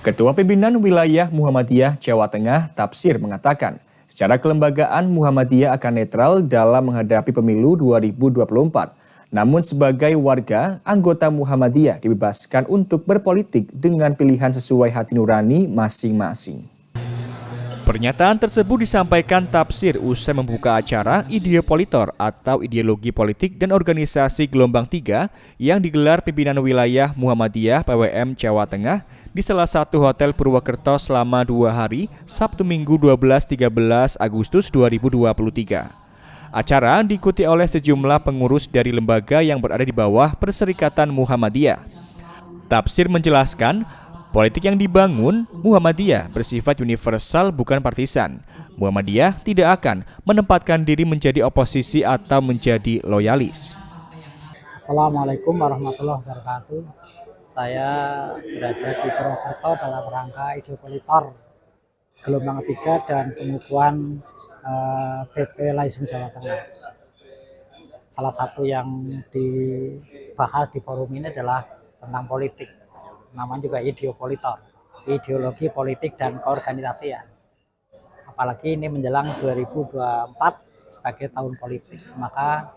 Ketua Pimpinan Wilayah Muhammadiyah Jawa Tengah, Tafsir, mengatakan, secara kelembagaan Muhammadiyah akan netral dalam menghadapi pemilu 2024. Namun sebagai warga, anggota Muhammadiyah dibebaskan untuk berpolitik dengan pilihan sesuai hati nurani masing-masing. Pernyataan tersebut disampaikan Tafsir usai membuka acara Ideopolitor atau Ideologi Politik dan Organisasi Gelombang 3 yang digelar Pimpinan Wilayah Muhammadiyah PWM Jawa Tengah di salah satu hotel Purwokerto selama 2 hari, Sabtu Minggu 12-13 Agustus 2023. Acara diikuti oleh sejumlah pengurus dari lembaga yang berada di bawah Perserikatan Muhammadiyah. Tafsir menjelaskan, politik yang dibangun Muhammadiyah bersifat universal bukan partisan. Muhammadiyah tidak akan menempatkan diri menjadi oposisi atau menjadi loyalis. Assalamualaikum warahmatullahi wabarakatuh. Saya berada di Purwokerto dalam rangka Ideopolitor Gelombang 3 dan pengukuhan BP Laisum Jawa Tengah. Salah satu yang dibahas di forum ini adalah tentang politik. Namanya juga Ideopolitor, ideologi politik dan keorganisasian. Apalagi ini menjelang 2024 sebagai tahun politik, maka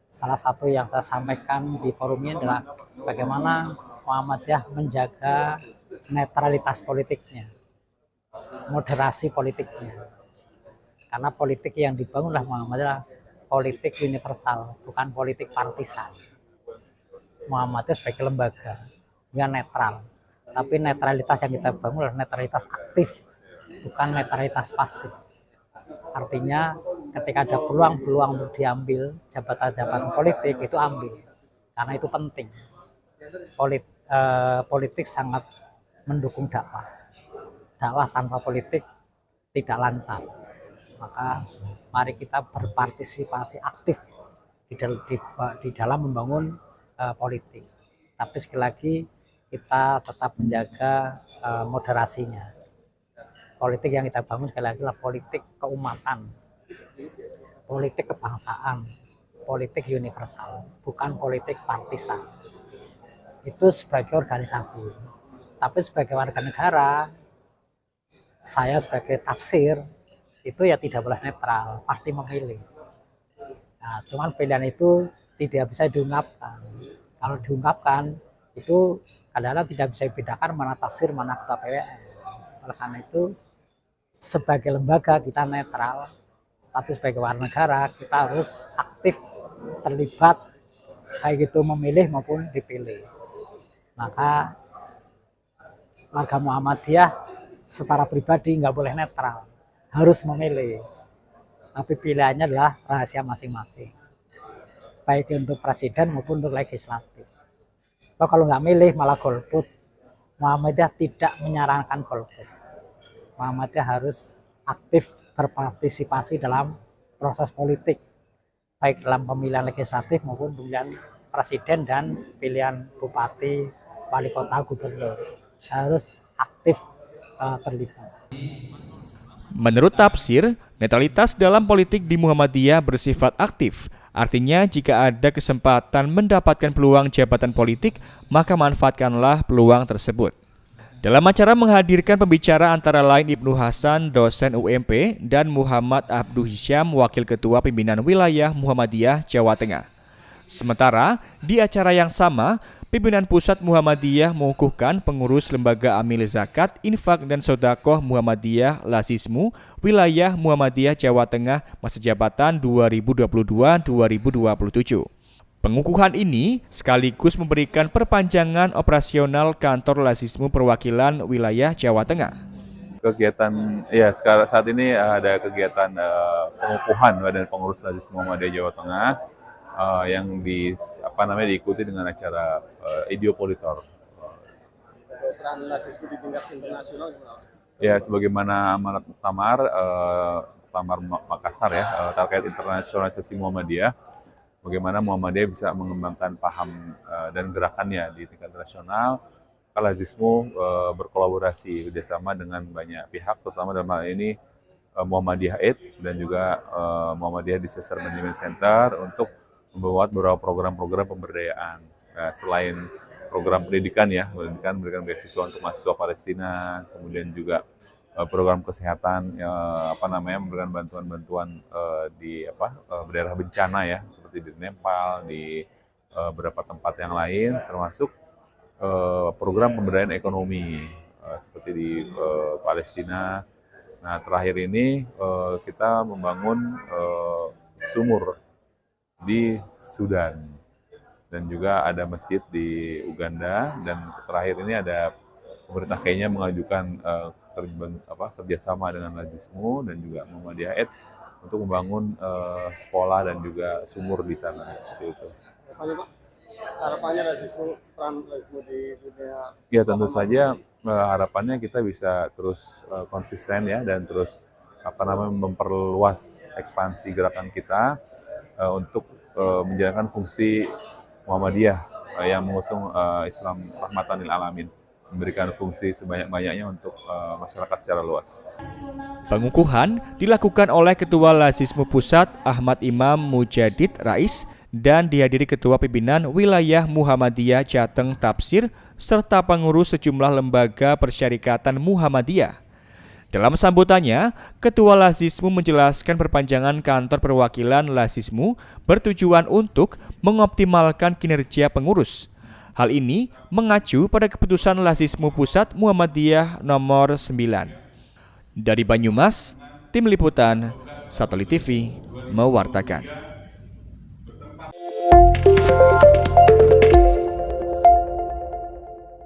salah satu yang saya sampaikan di forum ini adalah bagaimana Muhammadiyah menjaga netralitas politiknya, moderasi politiknya. Karena politik yang dibangun oleh Muhammadiyah politik universal, bukan politik partisan. Muhammadiyah sebagai lembaga sehingga netral, tapi netralitas yang kita bangun adalah netralitas aktif, bukan netralitas pasif. Artinya ketika ada peluang-peluang untuk diambil jabatan-jabatan politik, itu ambil, karena itu penting. Politik sangat mendukung dakwah. Dakwah tanpa politik tidak lancar. Maka mari kita berpartisipasi aktif di dalam membangun politik. Tapi sekali lagi kita tetap menjaga moderasinya. Politik yang kita bangun sekali lagi adalah politik keumatan, politik kebangsaan, politik universal, bukan politik partisan. Itu sebagai organisasi. Tapi sebagai warga negara, saya sebagai Tafsir, itu ya tidak boleh netral, pasti memilih. Nah, cuman pilihan itu tidak bisa diungkapkan. Kalau diungkapkan, itu kadang-kadang tidak bisa dibedakan mana Tafsir, mana ketua PWM. Oleh karena itu, sebagai lembaga kita netral, tapi sebagai warga negara kita harus aktif terlibat, baik itu memilih maupun dipilih. Maka warga Muhammadiyah secara pribadi nggak boleh netral, harus memilih. Tapi pilihannya adalah rahasia masing-masing, baik untuk presiden maupun untuk legislatif. Kalau nggak milih malah golput, Muhammadiyah tidak menyarankan golput. Muhammadiyah harus aktif berpartisipasi dalam proses politik, baik dalam pemilihan legislatif maupun pemilihan presiden dan pilihan bupati, wali kota, gubernur. Harus aktif terlibat. Menurut Tafsir, netralitas dalam politik di Muhammadiyah bersifat aktif. Artinya jika ada kesempatan mendapatkan peluang jabatan politik, maka manfaatkanlah peluang tersebut. Dalam acara menghadirkan pembicara antara lain Ibnu Hasan, dosen UMP, dan Muhammad Abdu Hisyam, Wakil Ketua Pimpinan Wilayah Muhammadiyah Jawa Tengah. Sementara di acara yang sama, Pimpinan Pusat Muhammadiyah mengukuhkan pengurus Lembaga Amil Zakat, Infak dan Sodakoh Muhammadiyah Lasismu Wilayah Muhammadiyah Jawa Tengah masa jabatan 2022-2027. Pengukuhan ini sekaligus memberikan perpanjangan operasional kantor Lasismu perwakilan wilayah Jawa Tengah. Kegiatan ya sekarang saat ini ada kegiatan pengukuhan badan pengurus Lasismu Muhammadiyah Jawa Tengah yang diikuti dengan acara Ideopolitor. Peran Lasismu di tingkat internasional gimana? Ya, sebagaimana amanat Muktamar Makassar ya terkait internasionalisasi Muhammadiyah, bagaimana Muhammadiyah bisa mengembangkan paham dan gerakannya di tingkat internasional. Lasismu berkolaborasi bersama dengan banyak pihak, terutama dalam hal ini Muhammadiyah Aid dan juga Muhammadiyah Disaster Management Center untuk membuat beberapa program-program pemberdayaan. Selain program pendidikan ya, memberikan beasiswa untuk mahasiswa Palestina, kemudian juga program kesehatan, memberikan bantuan-bantuan di daerah bencana ya, seperti di Nepal, di beberapa tempat yang lain, termasuk program pemberdayaan ekonomi seperti di Palestina. Nah, terakhir ini kita membangun sumur di Sudan dan juga ada masjid di Uganda, dan terakhir ini ada pemerintah Kenya mengajukan kerjasama dengan Lazismu dan juga Muhammadiyah Aid untuk membangun sekolah dan juga sumur di sana seperti itu. Harapannya Lazismu, peran Lazismu di dunia. Ya tentu saja harapannya kita bisa terus konsisten ya, dan terus memperluas ekspansi gerakan kita untuk menjalankan fungsi Muhammadiyah yang mengusung Islam rahmatan lil alamin, memberikan fungsi sebanyak-banyaknya untuk masyarakat secara luas. Pengukuhan dilakukan oleh Ketua Lazismu Pusat Ahmad Imam Mujadid Rais dan dihadiri Ketua Pimpinan Wilayah Muhammadiyah Jateng Tafsir serta pengurus sejumlah lembaga persyarikatan Muhammadiyah. Dalam sambutannya, Ketua Lazismu menjelaskan perpanjangan kantor perwakilan Lazismu bertujuan untuk mengoptimalkan kinerja pengurus. Hal ini mengacu pada keputusan Lazismu Pusat Muhammadiyah nomor 9. Dari Banyumas, Tim Liputan Satelit TV mewartakan.